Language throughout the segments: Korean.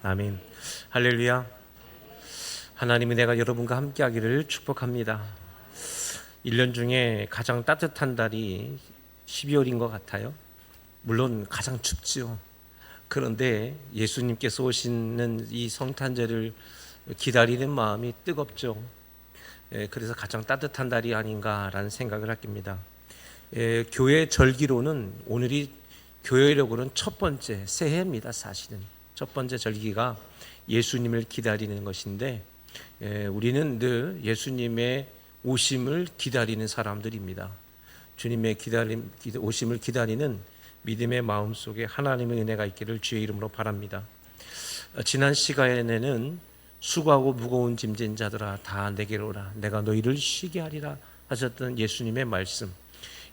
아멘. 할렐루야. 하나님의 은혜가 여러분과 함께 하기를 축복합니다. 1년 중에 가장 따뜻한 달이 12월인 것 같아요. 물론 가장 춥죠. 그런데 예수님께서 오시는 이 성탄절을 기다리는 마음이 뜨겁죠. 그래서 가장 따뜻한 달이 아닌가라는 생각을 합니다. 교회 절기로는 오늘이 교회력으로는 첫 번째 새해입니다. 사실은 첫 번째 절기가 예수님을 기다리는 것인데, 우리는 늘 예수님의 오심을 기다리는 사람들입니다. 주님의 오심을 기다리는 믿음의 마음 속에 하나님의 은혜가 있기를 주의 이름으로 바랍니다. 지난 시간에는 수고하고 무거운 짐진 자들아 다 내게로 오라 내가 너희를 쉬게 하리라 하셨던 예수님의 말씀,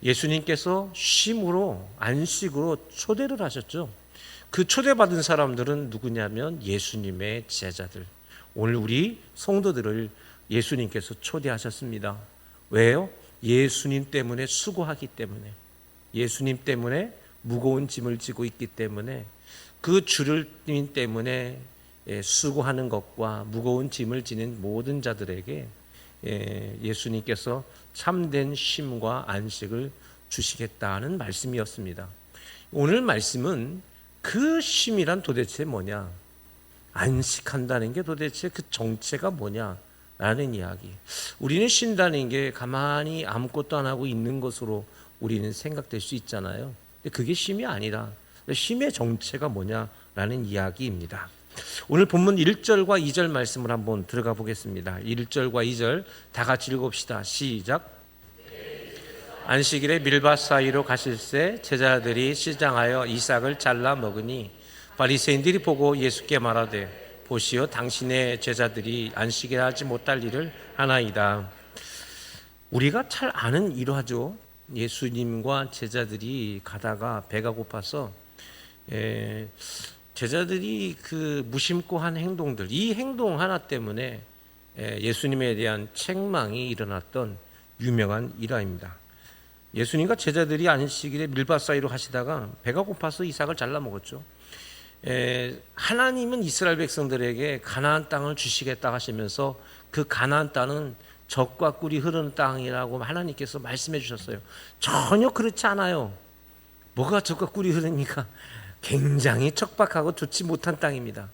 예수님께서 쉼으로 안식으로 초대를 하셨죠. 그 초대받은 사람들은 누구냐면 예수님의 제자들. 오늘 우리 성도들을 예수님께서 초대하셨습니다. 왜요? 예수님 때문에 수고하기 때문에, 예수님 때문에 무거운 짐을 지고 있기 때문에, 그 주님 때문에 수고하는 것과 무거운 짐을 지는 모든 자들에게 예수님께서 참된 쉼과 안식을 주시겠다는 말씀이었습니다. 오늘 말씀은 그 쉼이란 도대체 뭐냐, 안식한다는 게 도대체 그 정체가 뭐냐라는 이야기. 우리는 쉰다는 게 가만히 아무것도 안 하고 있는 것으로 우리는 생각될 수 있잖아요. 근데 그게 쉼이 아니라 쉼의 정체가 뭐냐라는 이야기입니다. 오늘 본문 1절과 2절 말씀을 한번 들어가 보겠습니다. 1절과 2절 다 같이 읽읍시다. 시작. 안식일에 밀밭 사이로 가실새 제자들이 시장하여 이삭을 잘라 먹으니 바리새인들이 보고 예수께 말하되 보시오 당신의 제자들이 안식일에 하지 못할 일을 하나이다. 우리가 잘 아는 일화죠. 예수님과 제자들이 가다가 배가 고파서 제자들이 그 무심코 한 행동들, 이 행동 하나 때문에 예수님에 대한 책망이 일어났던 유명한 일화입니다. 예수님과 제자들이 안식일에 밀밭 사이로 가시다가 배가 고파서 이삭을 잘라 먹었죠. 하나님은 이스라엘 백성들에게 가나안 땅을 주시겠다 하시면서 그 가나안 땅은 젖과 꿀이 흐르는 땅이라고 하나님께서 말씀해 주셨어요. 전혀 그렇지 않아요. 뭐가 젖과 꿀이 흐르니까 굉장히 척박하고 좋지 못한 땅입니다.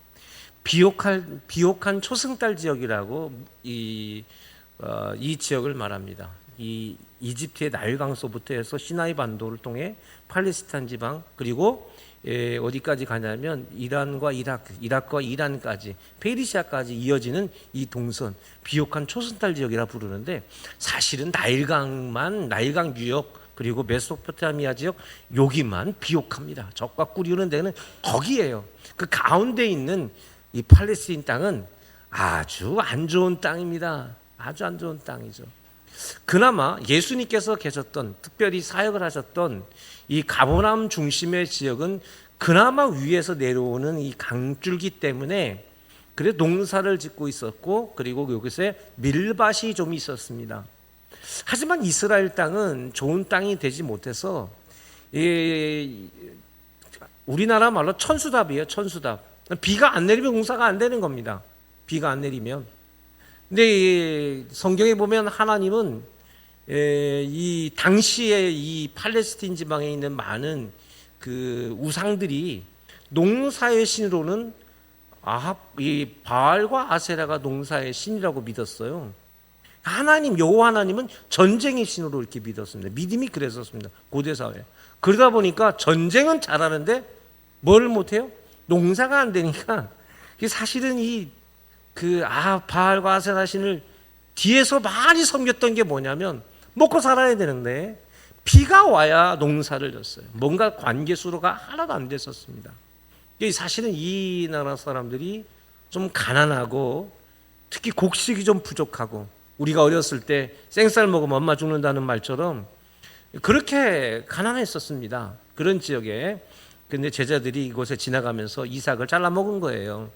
비옥한 초승달 지역이라고 이 지역을 말합니다. 이 이집트의 나일강서부터 해서 시나이 반도를 통해 팔레스타인 지방, 그리고 어디까지 가냐면 이란과 이라크와 이란까지, 페르시아까지 이어지는 이 동선, 비옥한 초승달 지역이라 부르는데, 사실은 나일강 유역 그리고 메소포타미아 지역 여기만 비옥합니다. 젖과 꿀이 흐르는 데는 거기예요. 그 가운데 있는 이 팔레스타인 땅은 아주 안 좋은 땅입니다. 아주 안 좋은 땅이죠. 그나마 예수님께서 계셨던, 특별히 사역을 하셨던 이 가버나움 중심의 지역은 그나마 위에서 내려오는 이 강줄기 때문에 그래 농사를 짓고 있었고, 그리고 여기서 밀밭이 좀 있었습니다. 하지만 이스라엘 땅은 좋은 땅이 되지 못해서 우리나라 말로 천수답이에요. 천수답. 비가 안 내리면 농사가 안 되는 겁니다. 비가 안 내리면. 근데 성경에 보면 하나님은 이 당시에 이 팔레스틴 지방에 있는 많은 그 우상들이 농사의 신으로는 이 바알과 아세라가 농사의 신이라고 믿었어요. 여호와 하나님은 전쟁의 신으로 이렇게 믿었습니다. 믿음이 그랬었습니다. 고대 사회. 그러다 보니까 전쟁은 잘하는데 뭘 못해요? 농사가 안 되니까, 사실은 바알과 아세라 신을 뒤에서 많이 섬겼던 게 뭐냐면, 먹고 살아야 되는데 비가 와야 농사를 졌어요. 뭔가 관계수로가 하나도 안 됐었습니다. 사실은 이 나라 사람들이 좀 가난하고, 특히 곡식이 좀 부족하고, 우리가 어렸을 때 생쌀 먹으면 엄마 죽는다는 말처럼 그렇게 가난했었습니다. 그런 지역에. 근데 제자들이 이곳에 지나가면서 이삭을 잘라 먹은 거예요.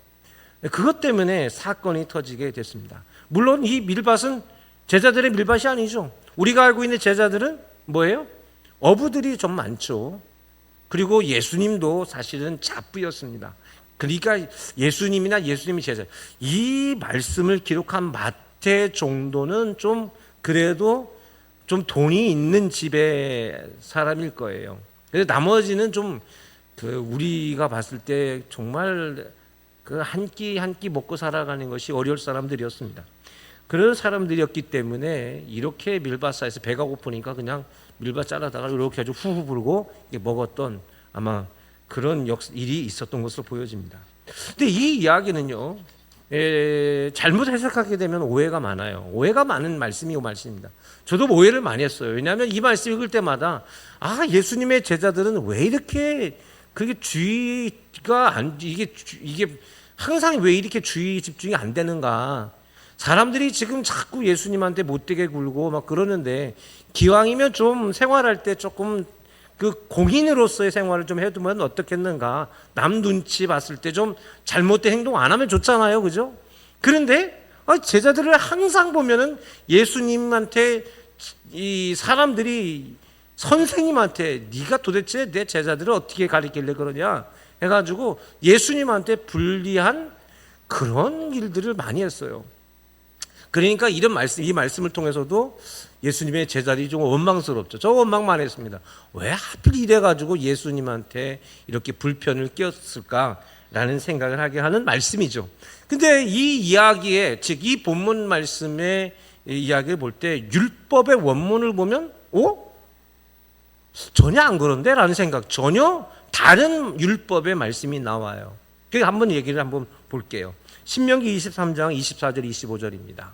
그것 때문에 사건이 터지게 됐습니다. 물론 이 밀밭은 제자들의 밀밭이 아니죠. 우리가 알고 있는 제자들은 뭐예요? 어부들이 좀 많죠. 그리고 예수님도 사실은 잡부였습니다. 그러니까 예수님이나 예수님의 제자, 이 말씀을 기록한 마태 정도는 좀 그래도 좀 돈이 있는 집의 사람일 거예요. 그래서 나머지는 좀 우리가 봤을 때 정말 한 끼 한 끼 먹고 살아가는 것이 어려울 사람들이었습니다. 그런 사람들이었기 때문에 이렇게 밀밭사에서 배가 고프니까 그냥 밀밭 잘라다가 이렇게 아주 후후 불고 먹었던 아마 그런 일이 있었던 것으로 보여집니다. 근데 이 이야기는요, 잘못 해석하게 되면 오해가 많아요. 오해가 많은 말씀이고 말씀입니다. 저도 오해를 많이 했어요. 왜냐하면 이 말씀 읽을 때마다 예수님의 제자들은 왜 이렇게 그게 주의가 이게 항상 왜 이렇게 주의 집중이 안 되는가? 사람들이 지금 자꾸 예수님한테 못되게 굴고 막 그러는데 기왕이면 좀 생활할 때 조금 공인으로서의 생활을 좀 해두면 어떻겠는가? 남 눈치 봤을 때 좀 잘못된 행동 안 하면 좋잖아요, 그죠? 그런데 제자들을 항상 보면은 예수님한테 이 사람들이 선생님한테 네가 도대체 내 제자들을 어떻게 가르치길래 그러냐 해가지고 예수님한테 불리한 그런 일들을 많이 했어요. 그러니까 이 말씀을 통해서도 예수님의 제자들이 좀 원망스럽죠. 저 원망만 했습니다. 왜 하필 이래가지고 예수님한테 이렇게 불편을 끼었을까라는 생각을 하게 하는 말씀이죠. 근데 이 이야기에, 즉 이 본문 말씀의 이야기를 볼 때 율법의 원문을 보면 전혀 안 그런데? 라는 생각, 전혀 다른 율법의 말씀이 나와요. 그래서 한번 얘기를 한번 볼게요. 신명기 23장 24절 25절입니다.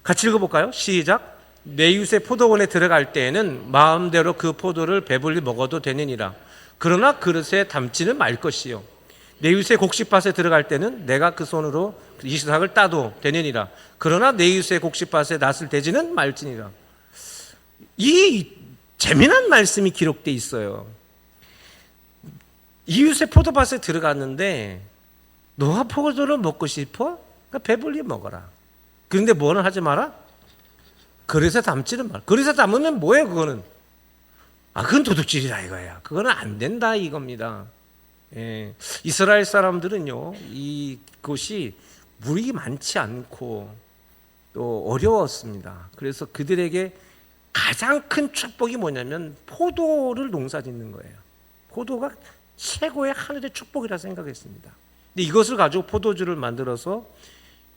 같이 읽어볼까요? 시작. 내 이웃의 포도원에 들어갈 때에는 마음대로 그 포도를 배불리 먹어도 되느니라. 그러나 그릇에 담지는 말 것이요. 내 이웃의 곡식밭에 들어갈 때는 내가 그 손으로 이삭을 따도 되느니라. 그러나 내 이웃의 곡식밭에 낫을 대지는 말지니라. 이 재미난 말씀이 기록되어 있어요. 이웃의 포도밭에 들어갔는데 너가 포도를 먹고 싶어? 그러니까 배불리 먹어라. 그런데 뭐는 하지 마라? 그릇에 담지는 마라. 그릇에 담으면 뭐예요 그거는? 그건 도둑질이다 이거야. 그거는 안 된다 이겁니다. 이스라엘 사람들은요, 이곳이 물이 많지 않고 또 어려웠습니다. 그래서 그들에게 가장 큰 축복이 뭐냐면 포도를 농사짓는 거예요. 포도가 최고의 하늘의 축복이라 생각했습니다. 근데 이것을 가지고 포도주를 만들어서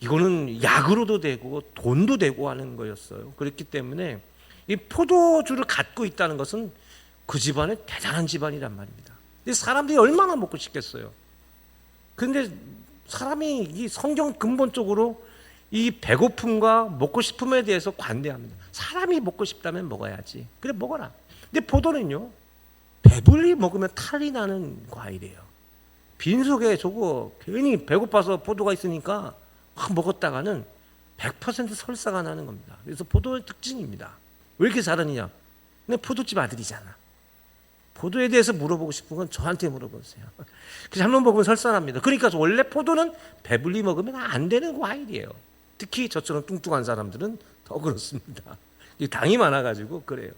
이거는 약으로도 되고 돈도 되고 하는 거였어요. 그렇기 때문에 이 포도주를 갖고 있다는 것은 그 집안의 대단한 집안이란 말입니다. 근데 사람들이 얼마나 먹고 싶겠어요. 그런데 사람이 이 성경 근본적으로 이 배고픔과 먹고 싶음에 대해서 관대합니다. 사람이 먹고 싶다면 먹어야지. 그래 먹어라. 근데 포도는요, 배불리 먹으면 탈이 나는 과일이에요. 빈속에 저거 괜히 배고파서 포도가 있으니까 확 먹었다가는 100% 설사가 나는 겁니다. 그래서 포도의 특징입니다. 왜 이렇게 잘하느냐? 근데 포도집 아들이잖아. 포도에 대해서 물어보고 싶은 건 저한테 물어보세요. 그래서 한번 먹으면 설사납니다. 그러니까 원래 포도는 배불리 먹으면 안 되는 과일이에요. 특히 저처럼 뚱뚱한 사람들은 더 그렇습니다. 당이 많아가지고 그래요.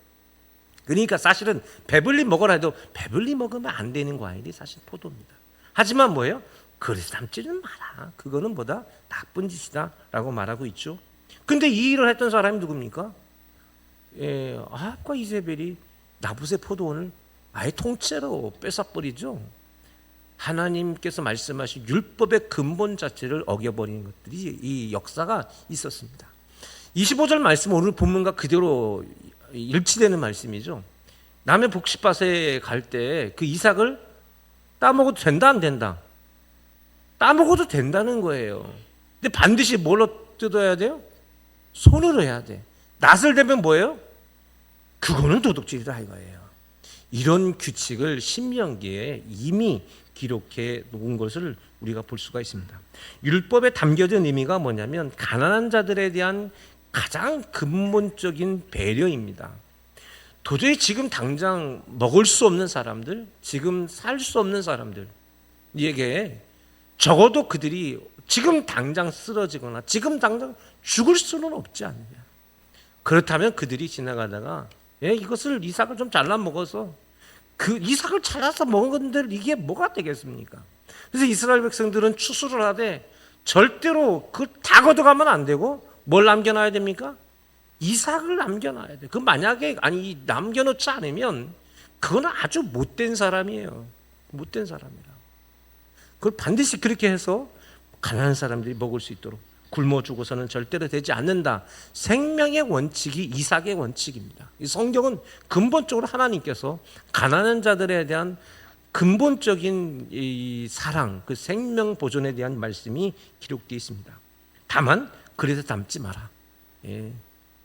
그러니까 사실은 배불리 먹어라 해도 배불리 먹으면 안 되는 과일이 사실 포도입니다. 하지만 뭐예요? 그릇에 담지는 마라. 그거는 뭐다? 나쁜 짓이다 라고 말하고 있죠. 근데 이 일을 했던 사람이 누굽니까? 아합과 이세벨이 나봇의 포도원을 아예 통째로 뺏어버리죠. 하나님께서 말씀하신 율법의 근본 자체를 어겨버리는 것들이 이 역사가 있었습니다. 25절 말씀은 오늘 본문과 그대로 일치되는 말씀이죠. 남의 곡식밭에 갈 때 그 이삭을 따먹어도 된다 안 된다? 따먹어도 된다는 거예요. 근데 반드시 뭘로 뜯어야 돼요? 손으로 해야 돼. 낫을 대면 뭐예요? 그거는 도둑질이다 이거예요. 이런 규칙을 신명기에 이미 기록해 놓은 것을 우리가 볼 수가 있습니다. 율법에 담겨진 의미가 뭐냐면 가난한 자들에 대한 가장 근본적인 배려입니다. 도저히 지금 당장 먹을 수 없는 사람들, 지금 살 수 없는 사람들에게 적어도 그들이 지금 당장 쓰러지거나 지금 당장 죽을 수는 없지 않느냐. 그렇다면 그들이 지나가다가 이것을 이삭을 좀 잘라 먹어서 그 이삭을 잘라서 먹은 건데 이게 뭐가 되겠습니까? 그래서 이스라엘 백성들은 추수를 하되 절대로 그걸 다 걷어가면 안 되고 뭘 남겨놔야 됩니까? 이삭을 남겨놔야 돼. 그 만약에 남겨놓지 않으면 그건 아주 못된 사람이에요. 못된 사람이라. 그걸 반드시 그렇게 해서 가난한 사람들이 먹을 수 있도록 굶어 죽어서는 절대로 되지 않는다. 생명의 원칙이 이삭의 원칙입니다. 이 성경은 근본적으로 하나님께서 가난한 자들에 대한 근본적인 이 사랑, 그 생명 보존에 대한 말씀이 기록되어 있습니다. 다만 그래서 담지 마라. 예.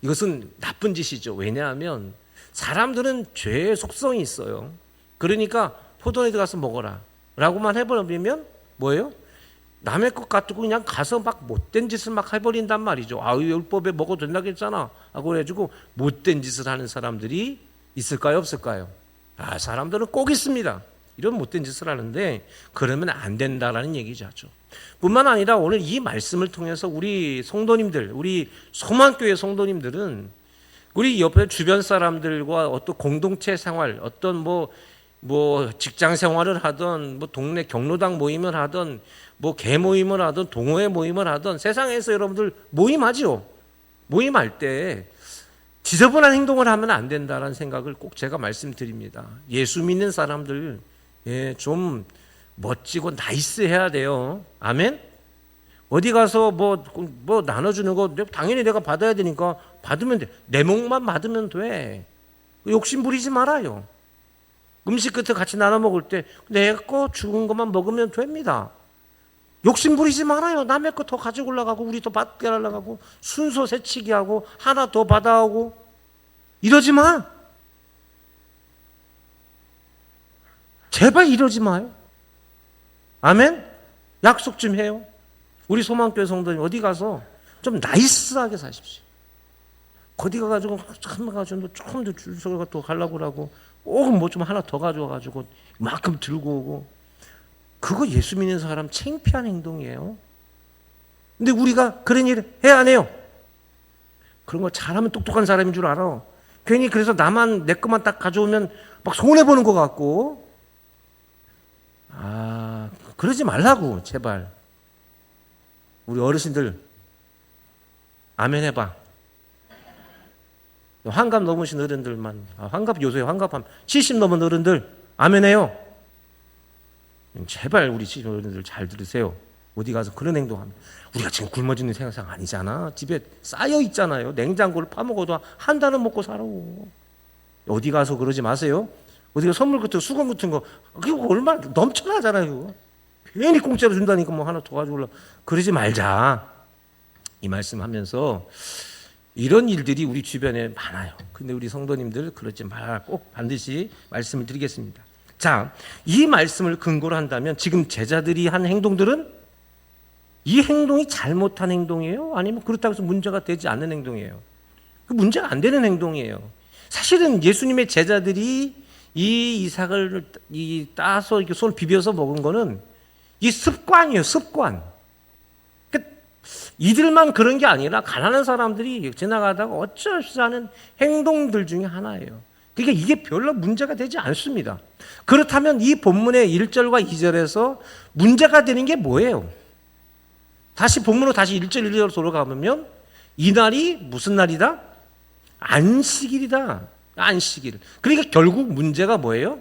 이것은 나쁜 짓이죠. 왜냐하면 사람들은 죄의 속성이 있어요. 그러니까 포도원에 들어가서 먹어라 라고만 해버리면 뭐예요? 남의 것 가지고 그냥 가서 막 못된 짓을 막 해버린단 말이죠. 율법에 먹어도 된다고 했잖아 하고 그래가지고 못된 짓을 하는 사람들이 있을까요, 없을까요? 사람들은 꼭 있습니다. 이런 못된 짓을 하는데 그러면 안 된다라는 얘기죠. 뿐만 아니라 오늘 이 말씀을 통해서 우리 성도님들, 우리 소망교회 성도님들은 우리 옆에 주변 사람들과 어떤 공동체 생활, 어떤 뭐 직장 생활을 하던, 뭐 동네 경로당 모임을 하던, 뭐 개 모임을 하던, 동호회 모임을 하던, 세상에서 여러분들 모임하죠. 모임할 때 지저분한 행동을 하면 안 된다라는 생각을 꼭 제가 말씀드립니다. 예수 믿는 사람들 좀 멋지고 나이스해야 돼요. 아멘. 어디 가서 뭐 나눠주는 거 당연히 내가 받아야 되니까 받으면 돼. 내 몫만 받으면 돼. 욕심 부리지 말아요. 음식 끝에 같이 나눠 먹을 때 내가 거 죽은 것만 먹으면 됩니다. 욕심 부리지 말아요. 남의 거 더 가지고 올라가고 우리 더 받게 하려고 순서 새치기 하고 하나 더 받아오고 이러지 마. 제발 이러지 마요. 아멘? 약속 좀 해요. 우리 소망교회 성도님 어디 가서 좀 나이스하게 사십시오. 어디 가가지고 참 가가지고 조금 더 줄 서가 또 가려고 하고 꼭 뭐 좀 하나 더 가져와가지고 만큼 들고 오고 그거 예수 믿는 사람 창피한 행동이에요. 근데 우리가 그런 일 해야 안 해요? 그런 거 잘하면 똑똑한 사람인 줄 알아. 괜히 그래서 나만 내 것만 딱 가져오면 막 손해보는 것 같고 그러지 말라고 제발. 우리 어르신들 아멘 해봐. 환갑 넘으신 어른들만 환갑 요새 환갑하면 70 넘은 어른들 아멘 해요. 제발 우리 70 어른들 잘 들으세요. 어디 가서 그런 행동하면 우리가 지금 굶어 죽는 세상 아니잖아. 집에 쌓여 있잖아요. 냉장고를 파먹어도 한 달은 먹고 살아. 어디 가서 그러지 마세요. 어디가 선물 같은 거, 수건 같은 거 그거 얼마나 넘쳐나잖아요. 괜히 공짜로 준다니까 뭐 하나 더 가져올라. 그러지 말자. 이 말씀하면서 이런 일들이 우리 주변에 많아요. 근데 우리 성도님들 그러지 말라. 꼭 반드시 말씀을 드리겠습니다. 자, 이 말씀을 근거로 한다면 지금 제자들이 한 행동들은 이 행동이 잘못한 행동이에요? 아니면 그렇다고 해서 문제가 되지 않는 행동이에요? 그 문제가 안 되는 행동이에요. 사실은 예수님의 제자들이 이 이삭을 따서 이렇게 손 비벼서 먹은 거는 이 습관이에요, 습관. 이들만 그런 게 아니라 가난한 사람들이 지나가다가 어쩔 수 없는 행동들 중에 하나예요. 그러니까 이게 별로 문제가 되지 않습니다. 그렇다면 이 본문의 1절과 2절에서 문제가 되는 게 뭐예요? 다시 본문으로 다시 1절 1절로 돌아가면 이날이 무슨 날이다? 안식일이다. 안식일. 그러니까 결국 문제가 뭐예요?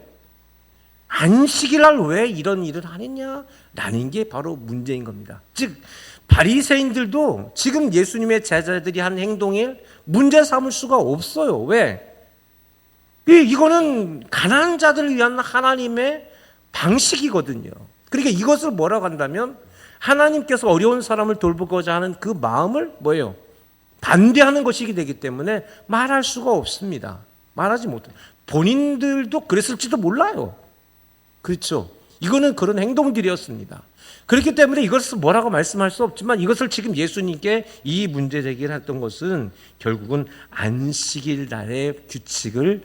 안식일 날 왜 이런 일을 하느냐라는 게 바로 문제인 겁니다. 즉 바리새인들도 지금 예수님의 제자들이 한 행동에 문제 삼을 수가 없어요. 왜? 이거는 가난한 자들을 위한 하나님의 방식이거든요. 그러니까 이것을 뭐라고 한다면 하나님께서 어려운 사람을 돌보고자 하는 그 마음을 뭐예요? 반대하는 것이기 되기 때문에 말할 수가 없습니다. 말하지 못해요. 본인들도 그랬을지도 몰라요. 그렇죠? 이거는 그런 행동들이었습니다. 그렇기 때문에 이것을 뭐라고 말씀할 수 없지만 이것을 지금 예수님께 이 문제 제기를 했던 것은 결국은 안식일 날의 규칙을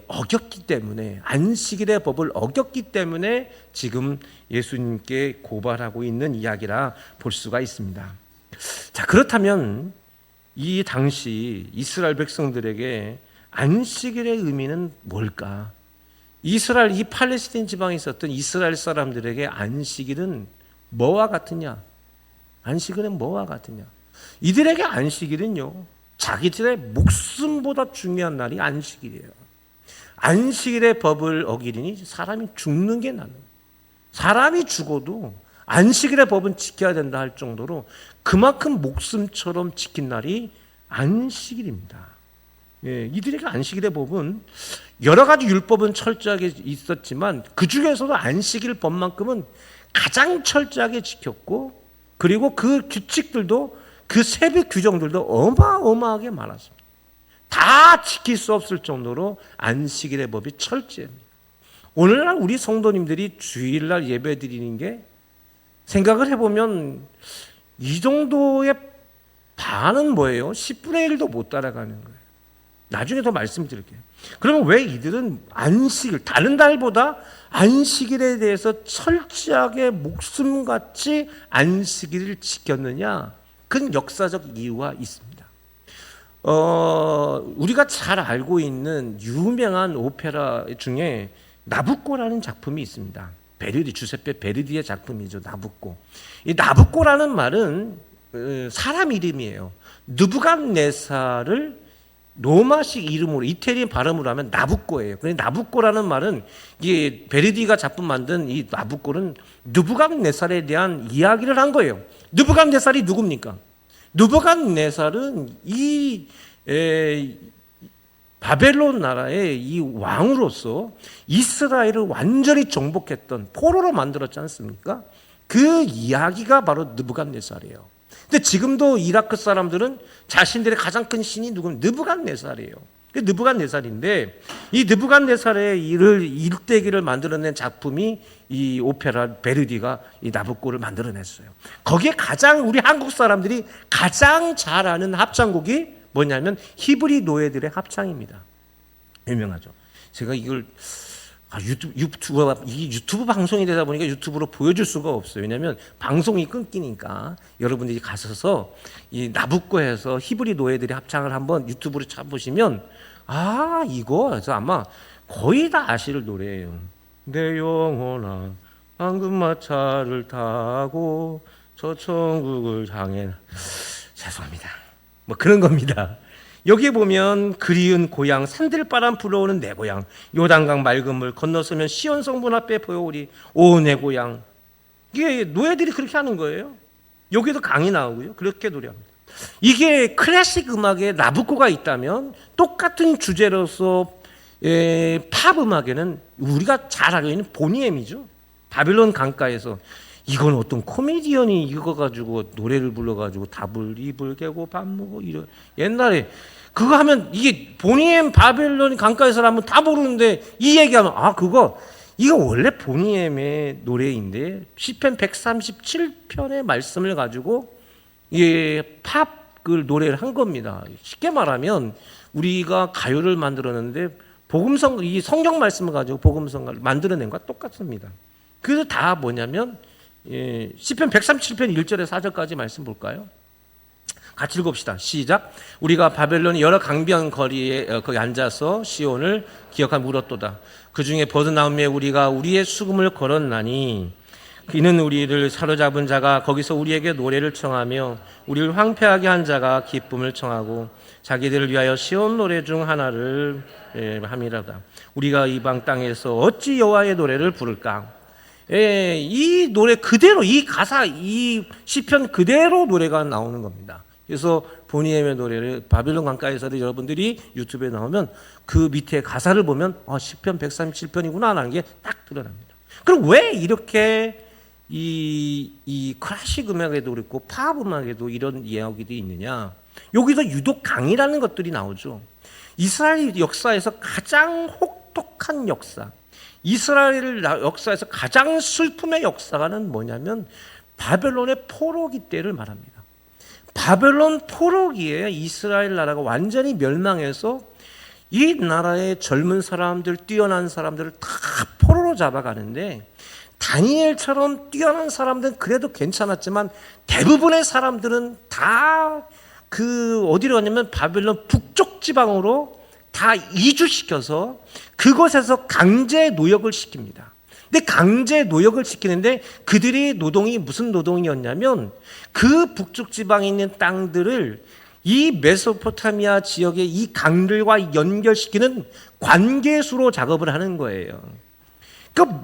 어겼기 때문에 안식일의 법을 어겼기 때문에 지금 예수님께 고발하고 있는 이야기라 볼 수가 있습니다. 자, 그렇다면 이 당시 이스라엘 백성들에게 안식일의 의미는 뭘까? 이스라엘, 이 팔레스틴 지방에 있었던 이스라엘 사람들에게 안식일은 뭐와 같으냐? 안식일은 뭐와 같으냐? 이들에게 안식일은요, 자기들의 목숨보다 중요한 날이 안식일이에요. 안식일의 법을 어기리니 사람이 죽는 게 나는, 사람이 죽어도 안식일의 법은 지켜야 된다 할 정도로 그만큼 목숨처럼 지킨 날이 안식일입니다. 예, 이들에게 안식일의 법은 여러 가지 율법은 철저하게 있었지만 그 중에서도 안식일 법만큼은 가장 철저하게 지켰고, 그리고 그 규칙들도, 그 세부 규정들도 어마어마하게 많았습니다. 다 지킬 수 없을 정도로 안식일의 법이 철저합니다. 오늘날 우리 성도님들이 주일날 예배 드리는 게 생각을 해보면 이 정도의 반은 뭐예요? 10분의 1도 못 따라가는 거예요. 나중에 더 말씀드릴게요. 그러면 왜 이들은 안식일, 다른 날보다 안식일에 대해서 철저하게 목숨같이 안식일을 지켰느냐? 그건 역사적 이유가 있습니다. 우리가 잘 알고 있는 유명한 오페라 중에 나부코라는 작품이 있습니다. 주세페 베르디의 작품이죠. 나부코. 이 나부코라는 말은 사람 이름이에요. 느부갓네살을 로마식 이름으로, 이태리 발음으로 하면 나부코예요. 그런데 나부코라는 말은, 이게 베르디가 작품 만든 이 나부코는 느부갓네살에 대한 이야기를 한 거예요. 느부갓네살이 누굽니까? 느부갓네살은 이 바벨론 나라의 이 왕으로서 이스라엘을 완전히 정복했던, 포로로 만들었지 않습니까? 그 이야기가 바로 느부갓네살이에요. 근데 지금도 이라크 사람들은 자신들의 가장 큰 신이 누구냐면 느부갓네살이에요. 느부갓네살인데, 이 느부갓네살의 일대기를 만들어낸 작품이 이 오페라 베르디가 이 나부코를 만들어냈어요. 거기에 가장 우리 한국 사람들이 가장 잘 아는 합창곡이 뭐냐면 히브리 노예들의 합창입니다. 유명하죠. 제가 이걸 유튜브 방송이 되다 보니까 유튜브로 보여줄 수가 없어요. 왜냐하면 방송이 끊기니까 여러분들이 가셔서 이 나부코에서 히브리 노예들의 합창을 한번 유튜브로 찾아보시면, 이거 그래서 아마 거의 다 아실 노래예요. 내 영혼아 앙금마차를 타고 저 천국을 향해, 죄송합니다. 뭐 그런 겁니다. 여기에 보면 그리운 고향, 산들바람 불어오는 내 고향, 요단강 맑은 물 건너서면 시온 성문 앞에 보여오리 오 내 고향. 이게 노예들이 그렇게 하는 거예요. 여기도 강이 나오고요. 그렇게 노래합니다. 이게 클래식 음악에 나부코가 있다면 똑같은 주제로서 팝 음악에는 우리가 잘 알고 있는 보니엠이죠. 바빌론 강가에서 이건 어떤 코미디언이 이거 가지고 노래를 불러가지고 답을 입을 깨고 밥 먹고 이런, 옛날에 그거 하면 이게 보니엠 바빌론 강가에서 하면 다 모르는데 이 얘기하면 이거 원래 보니엠의 노래인데 시편 137편의 말씀을 가지고 팝을 노래를 한 겁니다. 쉽게 말하면 우리가 가요를 만들었는데 복음성, 이 성경 말씀을 가지고 복음성을 만들어낸 것과 똑같습니다. 그래서 다 뭐냐면 시편 137편 1절에 4절까지 말씀 볼까요? 같이 읽읍시다. 시작. 우리가 바벨론의 여러 강변 거리에 거기 앉아서 시온을 기억하며 울었도다. 그 중에 벗어나오며 우리가 우리의 수금을 걸었나니 이는 우리를 사로잡은 자가 거기서 우리에게 노래를 청하며 우리를 황폐하게 한 자가 기쁨을 청하고 자기들을 위하여 시온 노래 중 하나를 함이라다. 우리가 이방 땅에서 어찌 여호와의 노래를 부를까? 이 노래 그대로, 이 가사, 이 시편 그대로 노래가 나오는 겁니다. 그래서 보니엠의 노래를 바빌론 강가에서도 여러분들이 유튜브에 나오면 그 밑에 가사를 보면 시편 137편이구나 하는 게 딱 드러납니다. 그럼 왜 이렇게 이 클래식 음악에도 그렇고 팝 음악에도 이런 이야기들이 있느냐? 여기서 유독 강이라는 것들이 나오죠. 이스라엘 역사에서 가장 혹독한 역사, 이스라엘 역사에서 가장 슬픔의 역사가는 뭐냐면 바벨론의 포로기 때를 말합니다. 바벨론 포로기에 이스라엘 나라가 완전히 멸망해서 이 나라의 젊은 사람들, 뛰어난 사람들을 다 포로로 잡아가는데, 다니엘처럼 뛰어난 사람들은 그래도 괜찮았지만 대부분의 사람들은 다 어디로 갔냐면 바벨론 북쪽 지방으로 다 이주시켜서 그곳에서 강제 노역을 시킵니다. 근데 강제 노역을 시키는데 그들의 노동이 무슨 노동이었냐면 그 북쪽 지방에 있는 땅들을 이 메소포타미아 지역의 이 강들과 연결시키는 관계수로 작업을 하는 거예요. 그러니까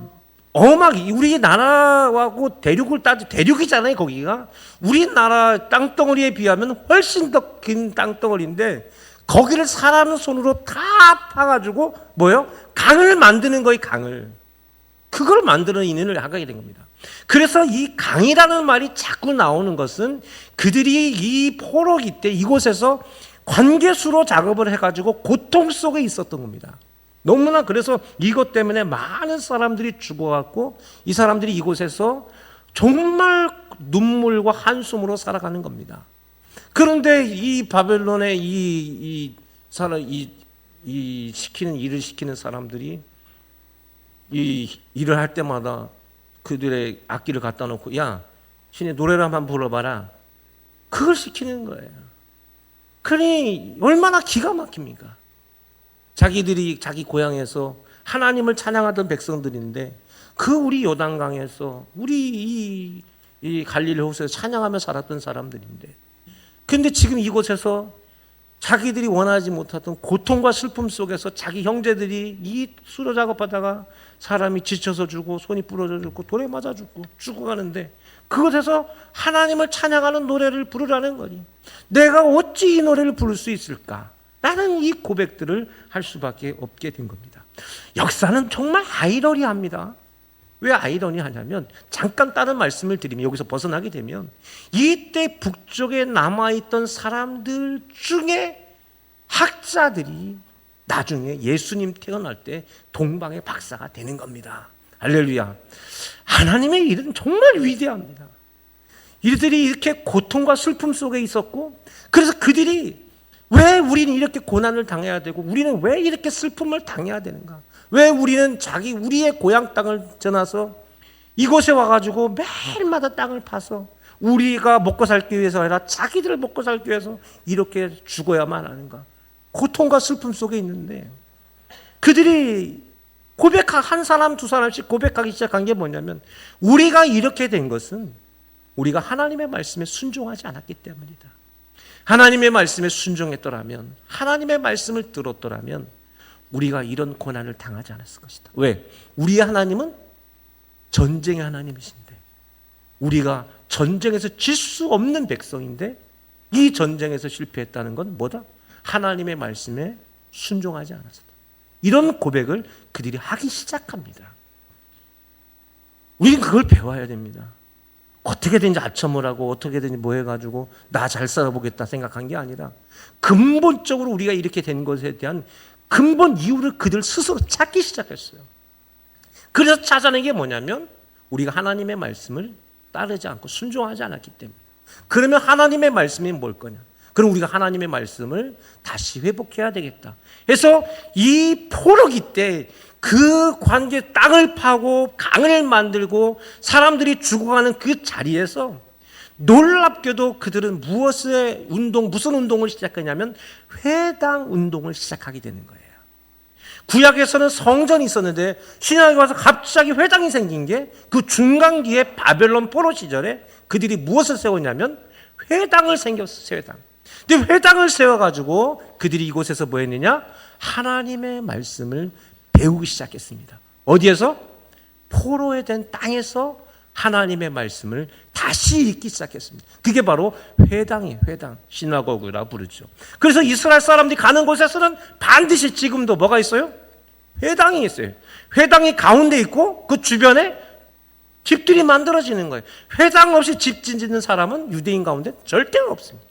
우리나라하고 대륙이잖아요, 거기가. 우리나라 땅덩어리에 비하면 훨씬 더 긴 땅덩어리인데 거기를 사람 손으로 다 파가지고 강을 만드는 거예요, 강을. 그걸 만드는 인연을 하게 된 겁니다. 그래서 이 강이라는 말이 자꾸 나오는 것은 그들이 이 포로기 때 이곳에서 관계수로 작업을 해가지고 고통 속에 있었던 겁니다. 너무나 그래서 이것 때문에 많은 사람들이 죽어갖고 이 사람들이 이곳에서 정말 눈물과 한숨으로 살아가는 겁니다. 그런데 이 바벨론의 이 시키는 일을 시키는 사람들이 이 일을 할 때마다 그들의 악기를 갖다 놓고 야, 신의 노래를 한번 불러봐라. 그걸 시키는 거예요. 그러니 얼마나 기가 막힙니까? 자기들이 자기 고향에서 하나님을 찬양하던 백성들인데 그 우리 요단강에서 우리 이 갈릴리 호수에서 찬양하며 살았던 사람들인데 근데 지금 이곳에서 자기들이 원하지 못했던 고통과 슬픔 속에서 자기 형제들이 이 수로 작업하다가 사람이 지쳐서 죽고 손이 부러져 죽고 돌에 맞아 죽고 죽어가는데 그곳에서 하나님을 찬양하는 노래를 부르라는 거니 내가 어찌 이 노래를 부를 수 있을까? 라는 이 고백들을 할 수밖에 없게 된 겁니다. 역사는 정말 아이러니합니다. 왜 아이러니하냐면 잠깐 다른 말씀을 드리면 여기서 벗어나게 되면 이때 북쪽에 남아있던 사람들 중에 학자들이 나중에 예수님 태어날 때 동방의 박사가 되는 겁니다. 할렐루야. 하나님의 일은 정말 위대합니다. 이들이 이렇게 고통과 슬픔 속에 있었고 그래서 그들이 왜 우리는 이렇게 고난을 당해야 되고 우리는 왜 이렇게 슬픔을 당해야 되는가? 왜 우리는 우리의 고향 땅을 떠나서 이곳에 와가지고 매일마다 땅을 파서 우리가 먹고 살기 위해서 아니라 자기들을 먹고 살기 위해서 이렇게 죽어야만 하는가? 고통과 슬픔 속에 있는데 그들이 한 사람 두 사람씩 고백하기 시작한 게 뭐냐면 우리가 이렇게 된 것은 우리가 하나님의 말씀에 순종하지 않았기 때문이다. 하나님의 말씀에 순종했더라면 하나님의 말씀을 들었더라면 우리가 이런 고난을 당하지 않았을 것이다. 왜? 우리의 하나님은 전쟁의 하나님이신데 우리가 전쟁에서 질 수 없는 백성인데 이 전쟁에서 실패했다는 건 뭐다? 하나님의 말씀에 순종하지 않았다. 이런 고백을 그들이 하기 시작합니다. 우리는 그걸 배워야 됩니다. 어떻게든지 아첨을 하고 어떻게든지 뭐 해가지고 나 잘 살아보겠다 생각한 게 아니라 근본적으로 우리가 이렇게 된 것에 대한 근본 이유를 그들 스스로 찾기 시작했어요. 그래서 찾아낸 게 뭐냐면 우리가 하나님의 말씀을 따르지 않고 순종하지 않았기 때문에. 그러면 하나님의 말씀이 뭘 거냐? 그럼 우리가 하나님의 말씀을 다시 회복해야 되겠다. 그래서 이 포로기 때 그 관계 땅을 파고 강을 만들고 사람들이 죽어가는 그 자리에서 놀랍게도 그들은 무슨 운동을 시작하냐면 회당 운동을 시작하게 되는 거예요. 구약에서는 성전이 있었는데 신약에 와서 갑자기 회당이 생긴 게 그 중간기에 바벨론 포로 시절에 그들이 무엇을 세웠냐면 회당을 세웠어요. 회당. 근데 회당을 세워가지고 그들이 이곳에서 뭐 했느냐? 하나님의 말씀을 배우기 시작했습니다. 어디에서? 포로에 된 땅에서 하나님의 말씀을 다시 읽기 시작했습니다. 그게 바로 회당이에요. 회당. 시나고그라 부르죠. 그래서 이스라엘 사람들이 가는 곳에서는 반드시 지금도 뭐가 있어요? 회당이 있어요. 회당이 가운데 있고 그 주변에 집들이 만들어지는 거예요. 회당 없이 집 짓는 사람은 유대인 가운데 절대로 없습니다.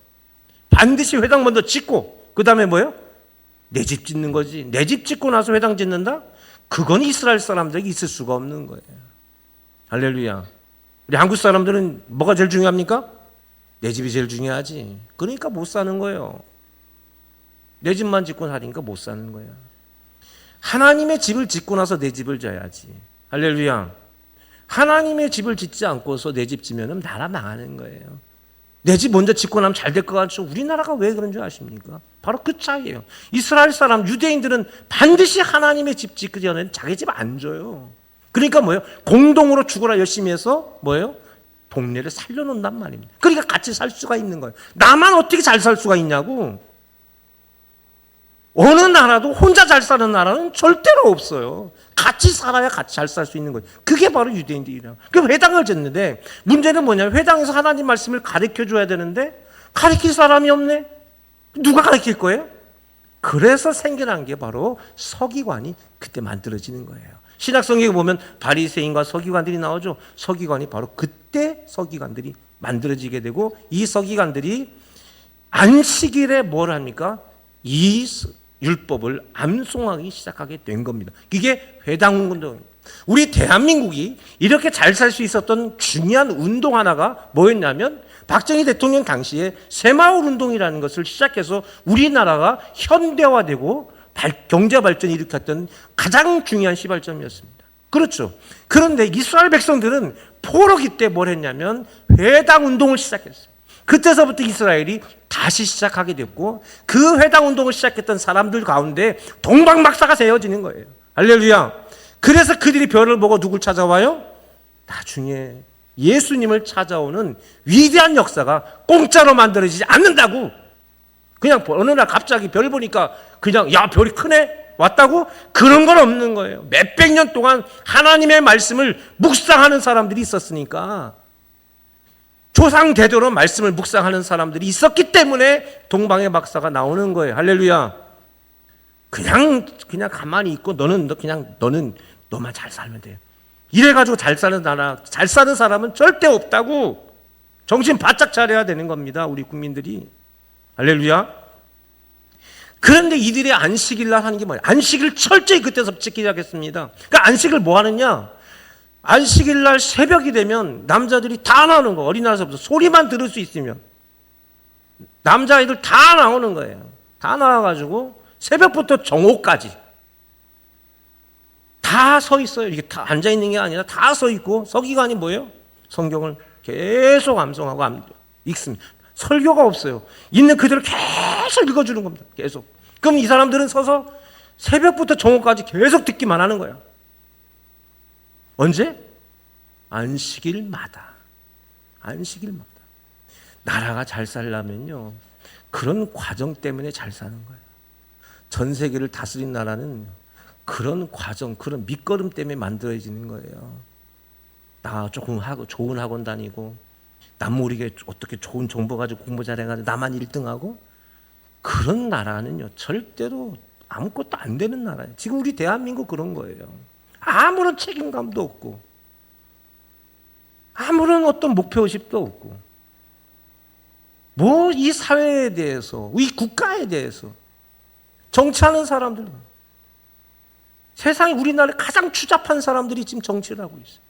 반드시 회당 먼저 짓고 그 다음에 뭐예요? 내 집 짓는 거지. 내 집 짓고 나서 회당 짓는다? 그건 이스라엘 사람들에게 있을 수가 없는 거예요. 할렐루야. 우리 한국 사람들은 뭐가 제일 중요합니까? 내 집이 제일 중요하지. 그러니까 못 사는 거예요. 내 집만 짓고 사니까 못 사는 거야. 하나님의 집을 짓고 나서 내 집을 져야지. 할렐루야. 하나님의 집을 짓지 않고서 내 집 지면은 나라 망하는 거예요. 내 집 먼저 짓고 나면 잘 될 것 같죠. 우리나라가 왜 그런 줄 아십니까? 바로 그 차이예요. 이스라엘 사람, 유대인들은 반드시 하나님의 집 짓기 전에는 자기 집 안 줘요. 그러니까 뭐예요? 공동으로 죽어라 열심히 해서 뭐예요? 동네를 살려놓는단 말입니다. 그러니까 같이 살 수가 있는 거예요. 나만 어떻게 잘 살 수가 있냐고. 어느 나라도 혼자 잘 사는 나라는 절대로 없어요. 같이 살아야 같이 잘 살 수 있는 거예요. 그게 바로 유대인들이에요. 그 회당을 짓는데 문제는 뭐냐면 회당에서 하나님 말씀을 가르쳐줘야 되는데 가르칠 사람이 없네. 누가 가르칠 거예요? 그래서 생겨난 게 바로 서기관이 그때 만들어지는 거예요. 신약성경에 보면 바리새인과 서기관들이 나오죠. 서기관이 바로 그때 서기관들이 만들어지게 되고 이 서기관들이 안식일에 뭘 합니까? 이 율법을 암송하기 시작하게 된 겁니다. 이게 회당운동입니다. 우리 대한민국이 이렇게 잘 살 수 있었던 중요한 운동 하나가 뭐였냐면 박정희 대통령 당시에 새마을운동이라는 것을 시작해서 우리나라가 현대화되고 경제 발전을 일으켰던 가장 중요한 시발점이었습니다. 그렇죠. 그런데 이스라엘 백성들은 포로기 때 뭘 했냐면 회당운동을 시작했어요. 그때서부터 이스라엘이 다시 시작하게 됐고 그 회당운동을 시작했던 사람들 가운데 동방박사가 세워지는 거예요. 할렐루야. 그래서 그들이 별을 보고 누굴 찾아와요? 나중에 예수님을 찾아오는 위대한 역사가 공짜로 만들어지지 않는다고. 그냥 어느 날 갑자기 별 보니까 그냥 야 별이 크네 왔다고? 그런 건 없는 거예요. 몇백 년 동안 하나님의 말씀을 묵상하는 사람들이 있었으니까 조상 대대로 말씀을 묵상하는 사람들이 있었기 때문에 동방의 박사가 나오는 거예요. 할렐루야. 그냥 가만히 있고 너는 너만 잘 살면 돼요. 이래가지고 잘 사는 나라, 잘 사는 사람은 절대 없다고 정신 바짝 차려야 되는 겁니다. 우리 국민들이. 할렐루야. 그런데 이들이 안식일 날 하는 게 뭐예요? 안식일 철저히 그때서 지키기 시작했습니다. 그러니까 안식일 뭐 하느냐? 안식일 날 새벽이 되면 남자들이 다 나오는 거. 어린아이서부터 소리만 들을 수 있으면 남자아이들 다 나오는 거예요. 다 나와가지고 새벽부터 정오까지 다 서 있어요. 이게 다 앉아 있는 게 아니라 다 서 있고 서기관이 뭐예요? 성경을 계속 암송하고 읽습니다. 설교가 없어요. 있는 그대로 계속 읽어주는 겁니다. 계속. 그럼 이 사람들은 서서 새벽부터 정오까지 계속 듣기만 하는 거예요. 언제? 안식일마다. 안식일마다. 나라가 잘 살려면요, 그런 과정 때문에 잘 사는 거예요. 전 세계를 다스린 나라는 그런 과정, 그런 밑거름 때문에 만들어지는 거예요. 나 조금 좋은 학원 다니고 남 모르게 어떻게 좋은 정보 가지고 공부 잘해가지고 나만 1등하고 그런 나라는요 절대로 아무것도 안 되는 나라예요. 지금 우리 대한민국 그런 거예요. 아무런 책임감도 없고 아무런 어떤 목표의식도 없고 뭐 이 사회에 대해서 이 국가에 대해서 정치하는 사람들, 세상에 우리나라에 가장 추잡한 사람들이 지금 정치를 하고 있어요.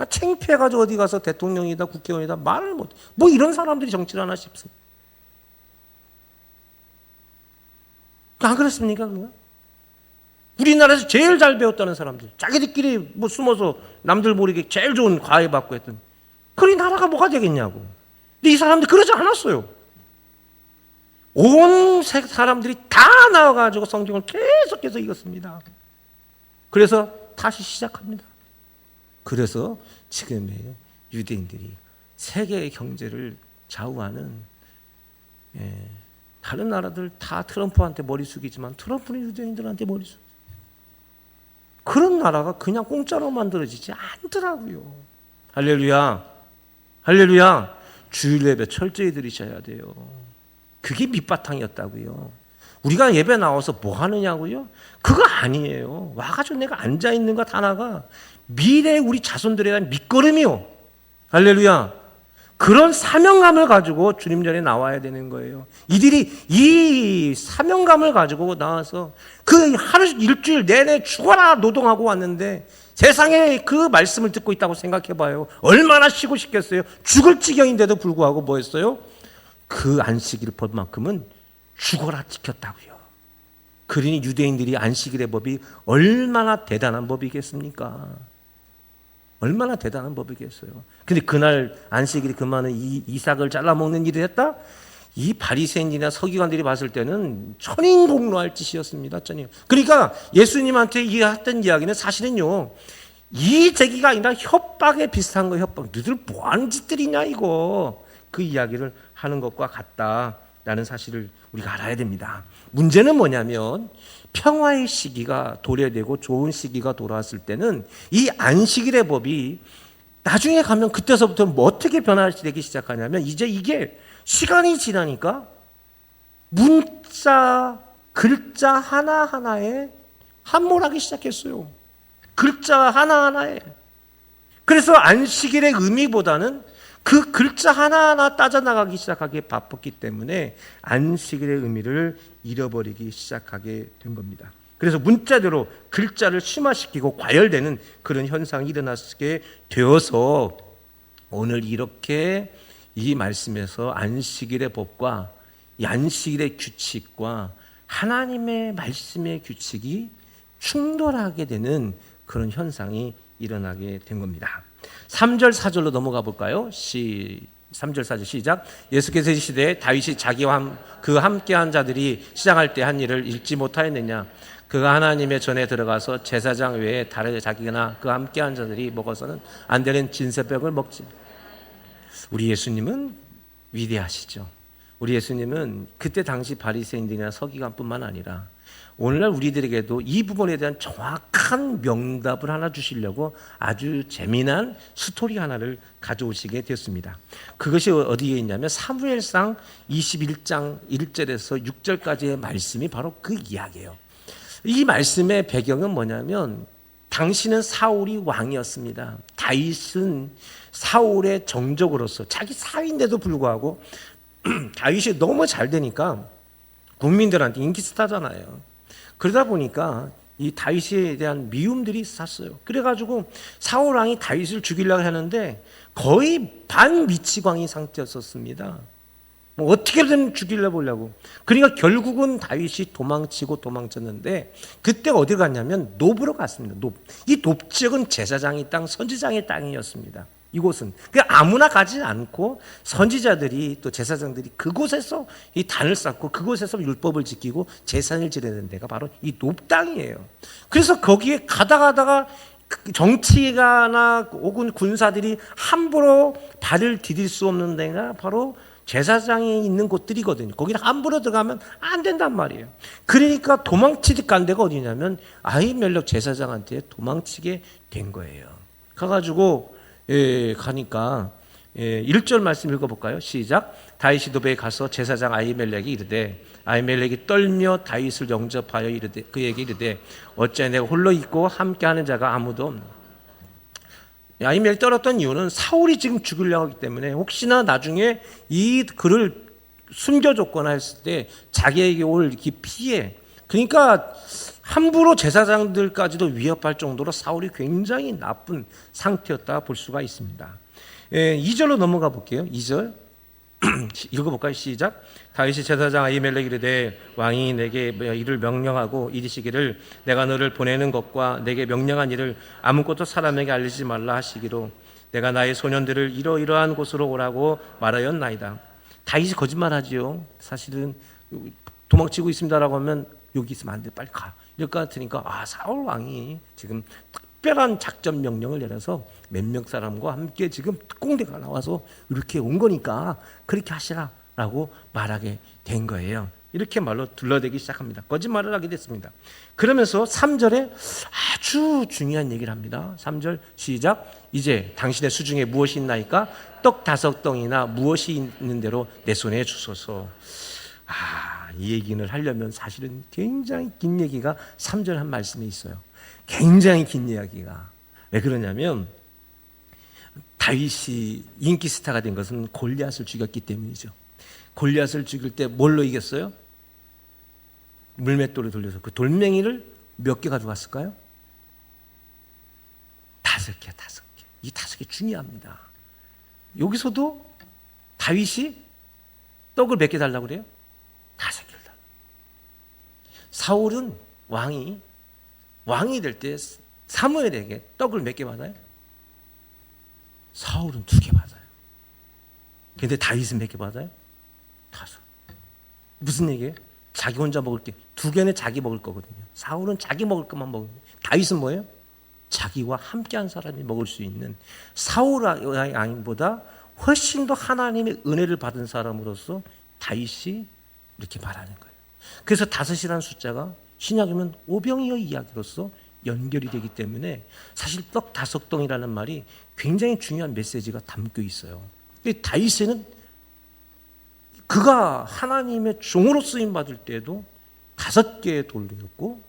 창피해가지고 어디 가서 대통령이다 국회의원이다 말을 못해. 뭐 이런 사람들이 정치를 하나 싶습니다. 안 그렇습니까? 그거? 우리나라에서 제일 잘 배웠다는 사람들, 자기들끼리 뭐 숨어서 남들 모르게 제일 좋은 과외 받고 했던, 그러니 나라가 뭐가 되겠냐고. 근데 이 사람들 그러지 않았어요. 온 사람들이 다 나와가지고 성경을 계속해서 읽었습니다. 그래서 다시 시작합니다. 그래서 지금의 유대인들이 세계의 경제를 좌우하는, 다른 나라들 다 트럼프한테 머리 숙이지만 트럼프는 유대인들한테 머리 숙이죠. 그런 나라가 그냥 공짜로 만들어지지 않더라고요. 할렐루야. 할렐루야. 주일 예배 철저히 드리셔야 돼요. 그게 밑바탕이었다고요. 우리가 예배 나와서 뭐 하느냐고요? 그거 아니에요. 와가지고 내가 앉아있는 것 하나가 미래의 우리 자손들에 대한 밑거름이요. 할렐루야. 그런 사명감을 가지고 주님 전에 나와야 되는 거예요. 이들이 이 사명감을 가지고 나와서 그 하루 일주일 내내 죽어라 노동하고 왔는데 세상에 그 말씀을 듣고 있다고 생각해 봐요. 얼마나 쉬고 싶겠어요. 죽을 지경인데도 불구하고 뭐 했어요? 그 안식일 법만큼은 죽어라 지켰다고요. 그러니 유대인들이 안식일의 법이 얼마나 대단한 법이겠습니까? 얼마나 대단한 법이겠어요. 근데 그날 안식일이 그만은 이삭을 잘라먹는 일을 했다? 이 바리새인이나 서기관들이 봤을 때는 천인공노할 짓이었습니다. 천인. 그러니까 예수님한테 했던 이야기는 사실은요, 이 제기가 아니라 협박에 비슷한 거예요. 협박. 너희들 뭐 하는 짓들이냐 이거. 그 이야기를 하는 것과 같다라는 사실을 우리가 알아야 됩니다. 문제는 뭐냐면 평화의 시기가 도래되고 좋은 시기가 돌아왔을 때는 이 안식일의 법이 나중에 가면 그때서부터 뭐 어떻게 변화되기 시작하냐면 이제 이게 시간이 지나니까 문자, 글자 하나하나에 함몰하기 시작했어요. 글자 하나하나에. 그래서 안식일의 의미보다는 그 글자 하나하나 따져나가기 시작하기에 바빴기 때문에 안식일의 의미를 잃어버리기 시작하게 된 겁니다. 그래서 문자대로 글자를 심화시키고 과열되는 그런 현상이 일어나게 되어서 오늘 이렇게 이 말씀에서 안식일의 법과 이 안식일의 규칙과 하나님의 말씀의 규칙이 충돌하게 되는 그런 현상이 일어나게 된 겁니다. 3절 4절로 넘어가 볼까요? 3절 4절 시작. 예수께서 이 시대에 다윗이 자기와 그 함께한 자들이 시장할 때 한 일을 읽지 못하였느냐. 그가 하나님의 전에 들어가서 제사장 외에 다른 자기나 그 함께한 자들이 먹어서는 안 되는 진새벽을 먹지. 우리 예수님은 위대하시죠. 우리 예수님은 그때 당시 바리새인들이나 서기관뿐만 아니라 오늘날 우리들에게도 이 부분에 대한 정확한 명답을 하나 주시려고 아주 재미난 스토리 하나를 가져오시게 되었습니다. 그것이 어디에 있냐면 사무엘상 21장 1절에서 6절까지의 말씀이 바로 그 이야기예요. 이 말씀의 배경은 뭐냐면 당시는 사울이 왕이었습니다. 다윗은 사울의 정적으로서 자기 사위인데도 불구하고 다윗이 너무 잘 되니까 국민들한테 인기 스타잖아요. 그러다 보니까 이 다윗에 대한 미움들이 샀어요. 그래가지고 사울 왕이 다윗을 죽이려고 하는데 거의 반미치광이 상태였었습니다. 뭐 어떻게든 죽이려 보려고. 그러니까 결국은 다윗이 도망치고 도망쳤는데 그때 어디 갔냐면 놉으로 갔습니다. 놉. 이 놉 지역은 제사장의 땅, 선지장의 땅이었습니다. 이곳은 그냥 아무나 가지 않고 선지자들이 또 제사장들이 그곳에서 이 단을 쌓고 그곳에서 율법을 지키고 제사를 지내는 데가 바로 이 놉 땅이에요. 그래서 거기에 가다가 정치가나 혹은 군사들이 함부로 발을 디딜 수 없는 데가 바로 제사장이 있는 곳들이거든요. 거기는 함부로 들어가면 안 된단 말이에요. 그러니까 도망치듯 간 데가 어디냐면 아히멜렉 제사장한테 도망치게 된 거예요. 가가지고 가니까 1절 말씀 읽어볼까요? 시작. 다윗이 노베에 가서 제사장 아히멜렉이 이르되 아히멜렉이 떨며 다윗을 영접하여 이르되 그에게 이르되 어찌 내가 홀로 있고 함께하는 자가 아무도 없나. 아히멜렉이 떨었던 이유는 사울이 지금 죽으려고 하기 때문에 혹시나 나중에 이 글을 숨겨줬거나 했을 때 자기에게 올 피해, 그러니까 함부로 제사장들까지도 위협할 정도로 사울이 굉장히 나쁜 상태였다 볼 수가 있습니다. 2절로 넘어가 볼게요. 2절 읽어볼까요? 시작. 다윗이 제사장 아히멜렉이 이르되 왕이 내게 이를 명령하고 이르시기를 내가 너를 보내는 것과 내게 명령한 일을 아무것도 사람에게 알리지 말라 하시기로 내가 나의 소년들을 이러이러한 곳으로 오라고 말하였나이다. 다윗이 거짓말하지요. 사실은 도망치고 있습니다라고 하면 여기 있으면 안 돼, 빨리 가. 이럴 것 같으니까 사울 왕이 지금 특별한 작전 명령을 내려서 몇 명 사람과 함께 지금 특공대가 나와서 이렇게 온 거니까 그렇게 하시라라고 말하게 된 거예요. 이렇게 말로 둘러대기 시작합니다. 거짓말을 하게 됐습니다. 그러면서 3절에 아주 중요한 얘기를 합니다. 3절 시작. 이제 당신의 수중에 무엇이 있나이까? 떡 5덩이나 무엇이 있는 대로 내 손에 주소서. 이 얘기를 하려면 사실은 굉장히 긴 얘기가 3절 한 말씀에 있어요. 굉장히 긴 이야기가. 왜 그러냐면 다윗이 인기 스타가 된 것은 골리앗을 죽였기 때문이죠. 골리앗을 죽일 때 뭘로 이겼어요? 물맷돌을 돌려서 그 돌멩이를 몇 개 가져갔을까요? 5개. 이 5개 중요합니다. 여기서도 다윗이 떡을 몇 개 달라고 그래요? 5개를 달라. 사울은 왕이 될 때 사무엘에게 떡을 몇 개 받아요? 사울은 2개 받아요. 근데 다윗은 몇 개 받아요? 5. 무슨 얘기예요? 자기 혼자 먹을 게 2개는 자기 먹을 거거든요. 사울은 자기 먹을 것만 먹는 거예요. 다윗은 뭐예요? 자기와 함께한 사람이 먹을 수 있는, 사울의 왕보다 훨씬 더 하나님의 은혜를 받은 사람으로서 다윗이 이렇게 말하는 거예요. 그래서 5이라는 숫자가 신약이면 오병이어 이야기로서 연결이 되기 때문에 사실 떡 5덩이라는 말이 굉장히 중요한 메시지가 담겨 있어요. 다윗에는 그가 하나님의 종으로 쓰임 받을 때도 5개의 돌이었고,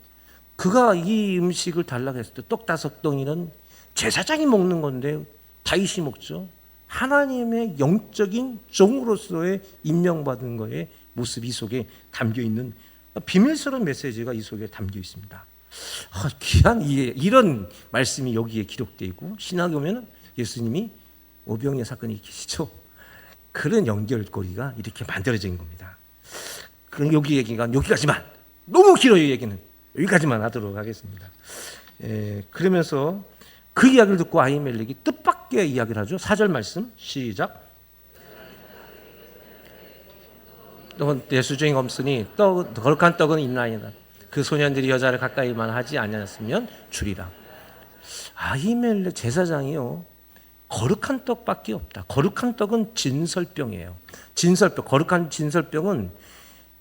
그가 이 음식을 달라고 했을 때 떡 5덩이는 제사장이 먹는 건데 다윗이 먹죠. 하나님의 영적인 종으로서의 임명받은 거에 모습이 이 속에 담겨 있는 비밀스러운 메시지가 이 속에 담겨 있습니다. 귀한 이런 말씀이 여기에 기록되어 있고, 신학에 보면 예수님이 오병이어 사건이 있으시죠. 그런 연결고리가 이렇게 만들어진 겁니다. 그럼 여기 얘기가 여기까지만, 너무 길어요. 얘기는 여기까지만 하도록 하겠습니다. 그러면서 그 이야기를 듣고 아히멜렉이 뜻밖의 이야기를 하죠. 4절 말씀 시작. 내 수중에 없으니 거룩한 떡은 있나이다. 그 소년들이 여자를 가까이만 하지 아니었으면 주리라. 아히멜렉 제사장이요, 거룩한 떡밖에 없다. 거룩한 떡은 진설병이에요. 진설병, 거룩한 진설병은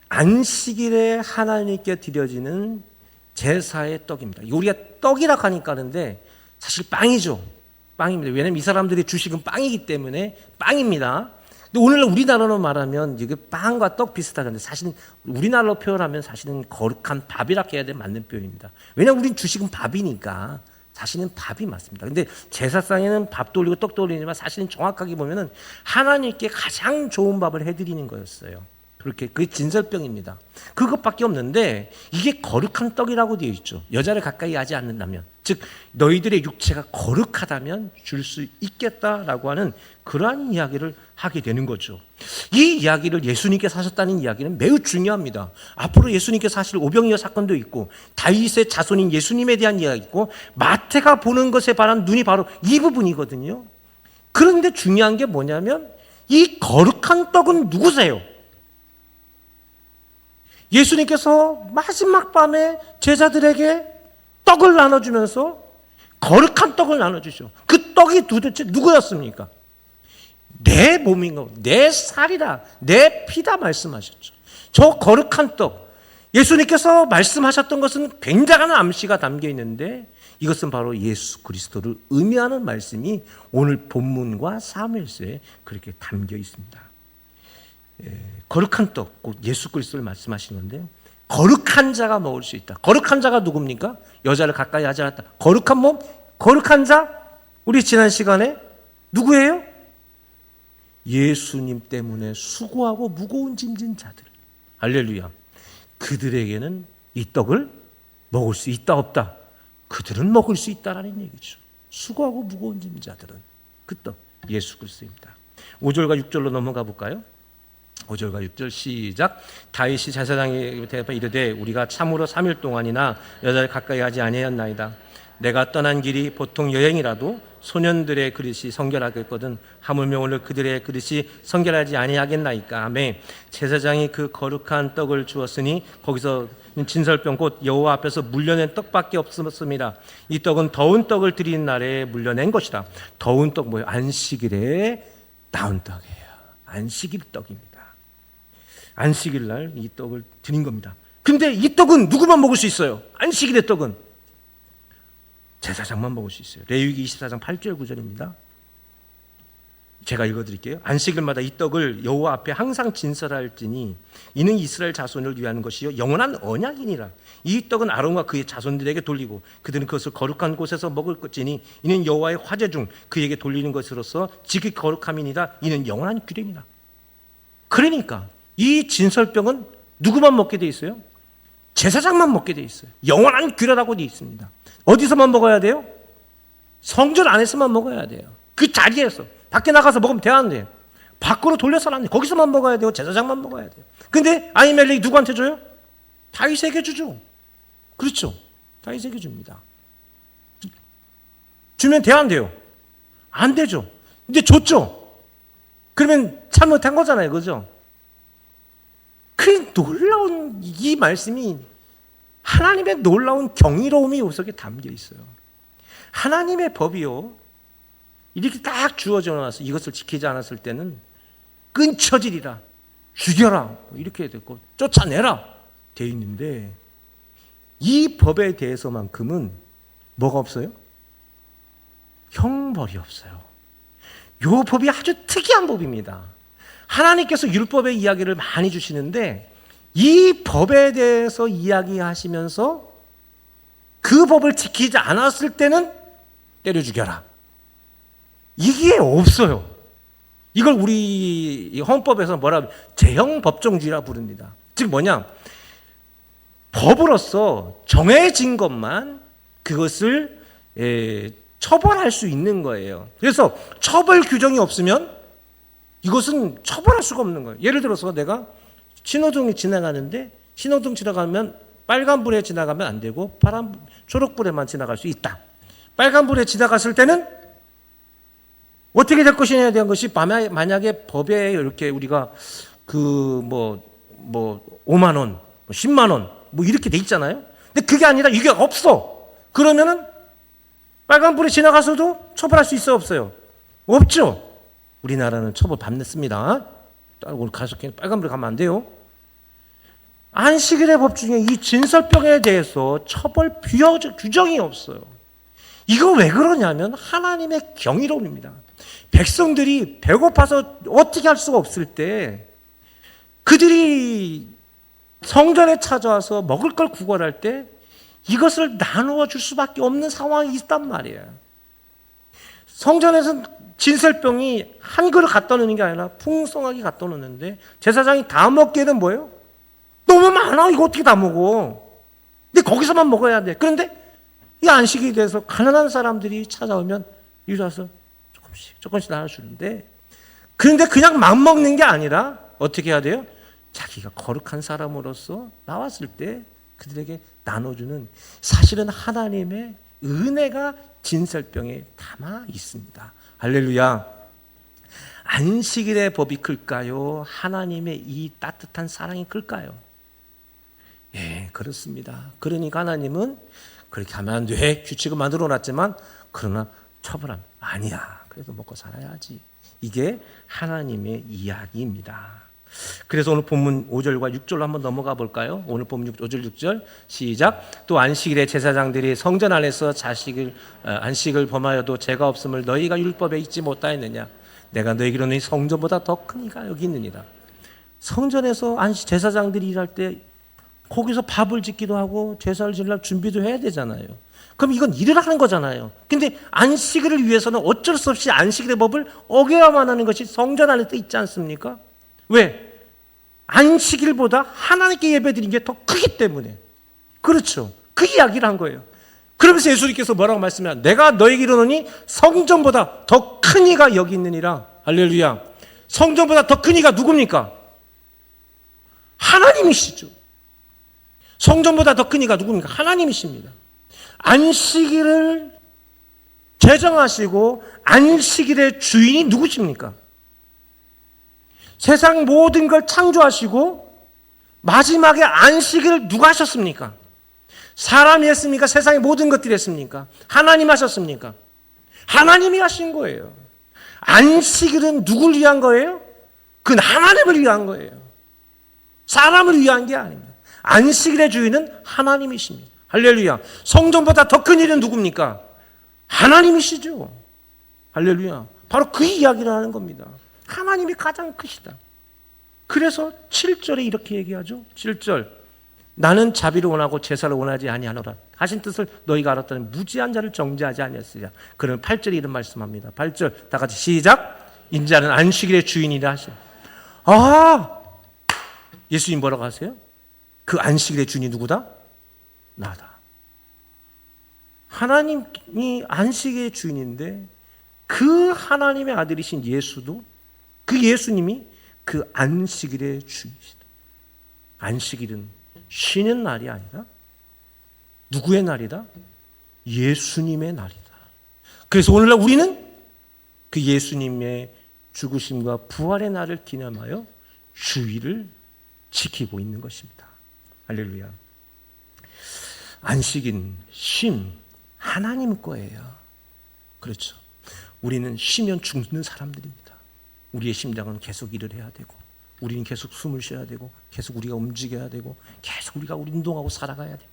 안식일에 하나님께 드려지는 제사의 떡입니다. 우리가 떡이라 하니까 하는데 사실 빵이죠. 빵입니다. 왜냐하면 이 사람들의 주식은 빵이기 때문에 빵입니다. 근데 오늘날 우리나라로 말하면 이게 빵과 떡 비슷하는데, 사실은 우리나라로 표현하면 사실은 거룩한 밥이라 해야 될 맞는 표현입니다. 왜냐하면 우린 주식은 밥이니까 사실은 밥이 맞습니다. 근데 제사상에는 밥도 올리고 떡도 올리지만 사실은 정확하게 보면은 하나님께 가장 좋은 밥을 해드리는 거였어요. 그렇게 그게 진설병입니다. 그것밖에 없는데 이게 거룩한 떡이라고 되어 있죠. 여자를 가까이 하지 않는다면, 즉 너희들의 육체가 거룩하다면 줄 수 있겠다라고 하는 그러한 이야기를 하게 되는 거죠. 이 이야기를 예수님께서 하셨다는 이야기는 매우 중요합니다. 앞으로 예수님께서 하실 오병이어 사건도 있고, 다윗의 자손인 예수님에 대한 이야기가 있고, 마태가 보는 것에 반한 눈이 바로 이 부분이거든요. 그런데 중요한 게 뭐냐면 이 거룩한 떡은 누구세요? 예수님께서 마지막 밤에 제자들에게 떡을 나눠주면서 거룩한 떡을 나눠주죠. 그 떡이 도대체 누구였습니까? 내 몸인가, 내 살이다, 내 피다 말씀하셨죠. 저 거룩한 떡, 예수님께서 말씀하셨던 것은 굉장한 암시가 담겨 있는데, 이것은 바로 예수 그리스도를 의미하는 말씀이 오늘 본문과 사무엘서에 그렇게 담겨 있습니다. 거룩한 떡, 곧 예수 그리스도를 말씀하시는 건데, 거룩한 자가 먹을 수 있다. 거룩한 자가 누굽니까? 여자를 가까이 하지 않았다. 거룩한 몸, 거룩한 자, 우리 지난 시간에 누구예요? 예수님 때문에 수고하고 무거운 짐진 자들. 할렐루야. 그들에게는 이 떡을 먹을 수 있다 없다? 그들은 먹을 수 있다라는 얘기죠. 수고하고 무거운 짐진 자들은 그 떡, 예수 그리스도입니다. 5절과 6절로 넘어가 볼까요? 5절과 6절 시작. 다윗이 제사장에게 대답하여 이르되 우리가 참으로 3일 동안이나 여자를 가까이 하지 아니하였나이다. 내가 떠난 길이 보통 여행이라도 소년들의 그릇이 성결하겠거든 하물며 오늘 그들의 그릇이 성결하지 아니하겠나이까. 아멘. 제사장이 그 거룩한 떡을 주었으니 거기서 진설병 곧 여호와 앞에서 물려낸 떡밖에 없었습니다. 이 떡은 더운 떡을 드리는 날에 물려낸 것이다. 더운 떡 뭐예요? 안식일에 나온 떡이에요. 안식일 떡입니다. 안식일 날 이 떡을 드린 겁니다. 근데 이 떡은 누구만 먹을 수 있어요? 안식일의 떡은 제사장만 먹을 수 있어요. 레위기 24장 8절 9절입니다. 제가 읽어드릴게요. 안식일마다 이 떡을 여호와 앞에 항상 진설할지니 이는 이스라엘 자손을 위한 것이요 영원한 언약이니라. 이 떡은 아론과 그의 자손들에게 돌리고 그들은 그것을 거룩한 곳에서 먹을 것이니 이는 여호와의 화제 중 그에게 돌리는 것으로서 지극히 거룩함이니라. 이는 영원한 규례니라. 그러니까 이 진설병은 누구만 먹게 돼 있어요? 제사장만 먹게 돼 있어요. 영원한 규례라고 돼 있습니다. 어디서만 먹어야 돼요? 성전 안에서만 먹어야 돼요. 그 자리에서. 밖에 나가서 먹으면 되는데 밖으로 돌려서는 안 돼요. 거기서만 먹어야 돼요. 제사장만 먹어야 돼요. 근데 아히멜렉이 누구한테 줘요? 다윗에게 주죠. 그렇죠. 다윗에게 줍니다. 주면 돼야 안 돼요? 안 되죠. 근데 줬죠. 그러면 잘못한 거잖아요. 그죠? 그 놀라운 이 말씀이 하나님의 놀라운 경이로움이 이 속에 담겨 있어요. 하나님의 법이요, 이렇게 딱 주어져 놔서 이것을 지키지 않았을 때는 끊쳐지리라, 죽여라, 이렇게 됐고 쫓아내라 되어 있는데, 이 법에 대해서만큼은 뭐가 없어요? 형벌이 없어요. 이 법이 아주 특이한 법입니다. 하나님께서 율법의 이야기를 많이 주시는데, 이 법에 대해서 이야기하시면서 그 법을 지키지 않았을 때는 때려 죽여라, 이게 없어요. 이걸 우리 헌법에서 뭐라, 제형 법정주의라 부릅니다. 즉 뭐냐, 법으로서 정해진 것만 그것을 처벌할 수 있는 거예요. 그래서 처벌 규정이 없으면 이것은 처벌할 수가 없는 거예요. 예를 들어서 내가 신호등이 지나가는데, 신호등 지나가면 빨간불에 지나가면 안 되고 초록불에만 지나갈 수 있다. 빨간불에 지나갔을 때는 어떻게 될 것이냐에 대한 것이, 만약에 법에 이렇게 우리가 5만 원, 10만 원 이렇게 돼 있잖아요. 근데 그게 아니라 이게 없어. 그러면은 빨간불에 지나가서도 처벌할 수 있어요, 없어요? 없죠. 우리나라는 처벌 받습니다. 오늘 가서 빨간불에 가면 안 돼요. 안식일의 법 중에 이 진설병에 대해서 처벌 규정이 없어요. 이거 왜 그러냐면 하나님의 경이로움입니다. 백성들이 배고파서 어떻게 할 수가 없을 때, 그들이 성전에 찾아와서 먹을 걸 구걸할 때 이것을 나누어 줄 수밖에 없는 상황이 있단 말이에요. 성전에서 진설병이 한 그릇 갖다 놓는 게 아니라 풍성하게 갖다 놓는데, 제사장이 다 먹기에는 뭐예요? 너무 많아. 이거 어떻게 다 먹어? 근데 거기서만 먹어야 돼. 그런데 이 안식일에 대해서 가난한 사람들이 찾아오면 이리 와서 조금씩 나눠주는데, 그런데 그냥 막 먹는 게 아니라 어떻게 해야 돼요? 자기가 거룩한 사람으로서 나왔을 때 그들에게 나눠주는, 사실은 하나님의 은혜가 진설병에 담아 있습니다. 할렐루야. 안식일의 법이 클까요? 하나님의 이 따뜻한 사랑이 클까요? 예, 그렇습니다. 그러니까 하나님은 그렇게 하면 안 돼, 규칙을 만들어 놨지만, 그러나 처벌하면 아니야, 그래도 먹고 살아야지. 이게 하나님의 이야기입니다. 그래서 오늘 본문 5절과 6절로 한번 넘어가 볼까요? 오늘 본문 5절 6절 시작. 또 안식일에 제사장들이 성전 안에서 안식을 범하여도 죄가 없음을 너희가 율법에 잊지 못하였느냐? 내가 너희에게로는 성전보다 더 큰 이가 여기 있느니라. 성전에서 제사장들이 일할 때 거기서 밥을 짓기도 하고 제사를 지낼 준비도 해야 되잖아요. 그럼 이건 일을 하는 거잖아요. 근데 안식일을 위해서는 어쩔 수 없이 안식일의 법을 어겨야만 하는 것이 성전 안에 또 있지 않습니까? 왜? 안식일보다 하나님께 예배드린 게 더 크기 때문에. 그렇죠. 그 이야기를 한 거예요. 그러면서 예수님께서 뭐라고 말씀하냐? 내가 너에게 이르노니 성전보다 더 큰 이가 여기 있느니라. 할렐루야. 성전보다 더 큰 이가 누굽니까? 하나님이시죠. 성전보다 더 큰 이가 누굽니까? 하나님이십니다. 안식일을 제정하시고 안식일의 주인이 누구십니까? 세상 모든 걸 창조하시고 마지막에 안식일을 누가 하셨습니까? 사람이 했습니까? 세상의 모든 것들이 했습니까? 하나님 하셨습니까? 하나님이 하신 거예요. 안식일은 누굴 위한 거예요? 그건 하나님을 위한 거예요. 사람을 위한 게 아닙니다. 안식일의 주인은 하나님이십니다. 할렐루야. 성전보다 더 큰 일은 누굽니까? 하나님이시죠. 할렐루야. 바로 그 이야기를 하는 겁니다. 하나님이 가장 크시다. 그래서 7절에 이렇게 얘기하죠. 7절. 나는 자비를 원하고 제사를 원하지 아니하노라 하신 뜻을 너희가 알았다는 무지한 자를 정죄하지 아니했으리라. 그러면 8절에 이런 말씀합니다. 8절 다 같이 시작. 인자는 안식일의 주인이라 하시오. 예수님 뭐라고 하세요? 그 안식일의 주인이 누구다? 나다. 하나님이 안식일의 주인인데 그 하나님의 아들이신 예수도, 그 예수님이 그 안식일의 주인이시다. 안식일은 쉬는 날이 아니라 누구의 날이다? 예수님의 날이다. 그래서 오늘날 우리는 그 예수님의 죽으심과 부활의 날을 기념하여 주일을 지키고 있는 것입니다. 할렐루야. 안식인, 쉼, 하나님 거예요. 그렇죠. 우리는 쉬면 죽는 사람들입니다. 우리의 심장은 계속 일을 해야 되고, 우리는 계속 숨을 쉬어야 되고, 계속 우리가 움직여야 되고, 계속 우리가 운동하고 살아가야 됩니다.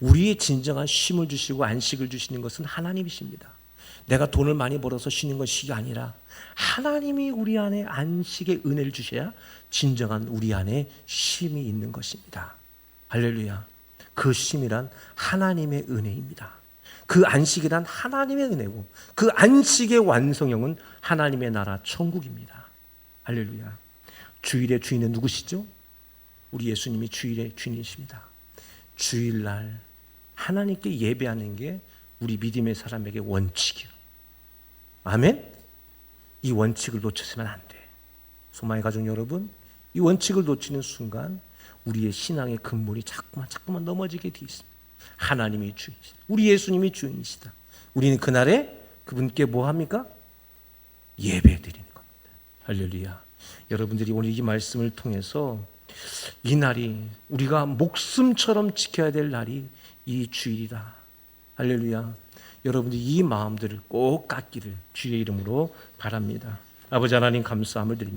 우리의 진정한 쉼을 주시고 안식을 주시는 것은 하나님이십니다. 내가 돈을 많이 벌어서 쉬는 것이 아니라 하나님이 우리 안에 안식의 은혜를 주셔야 진정한 우리 안에 쉼이 있는 것입니다. 할렐루야. 그 쉼이란 하나님의 은혜입니다. 그 안식이란 하나님의 은혜고, 그 안식의 완성형은 하나님의 나라 천국입니다. 할렐루야. 주일의 주인은 누구시죠? 우리 예수님이 주일의 주인이십니다. 주일날 하나님께 예배하는 게 우리 믿음의 사람에게 원칙이에요. 아멘? 이 원칙을 놓쳤으면 안 돼. 소망의 가족 여러분, 이 원칙을 놓치는 순간 우리의 신앙의 근본이 자꾸만 넘어지게 돼 있습니다. 하나님이 주인이시다. 우리 예수님이 주인이시다. 우리는 그날에 그분께 뭐 합니까? 예배 드리는 겁니다. 할렐루야. 여러분들이 오늘 이 말씀을 통해서 이 날이 우리가 목숨처럼 지켜야 될 날이 이 주일이다. 할렐루야. 여러분들이 이 마음들을 꼭 갖기를 주의 이름으로 바랍니다. 아버지 하나님 감사함을 드립니다.